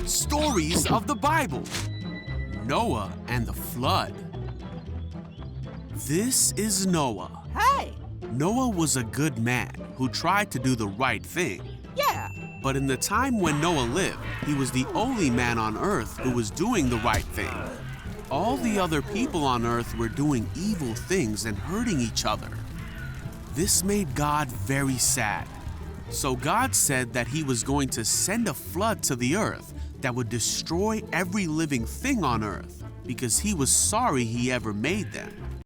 Stories of the Bible. Noah and the Flood. This is Noah. Hey! Noah was a good man who tried to do the right thing. Yeah! But in the time when Noah lived, he was the only man on earth who was doing the right thing. All the other people on earth were doing evil things and hurting each other. This made God very sad. So God said that he was going to send a flood to the earth that would destroy every living thing on earth because he was sorry he ever made them.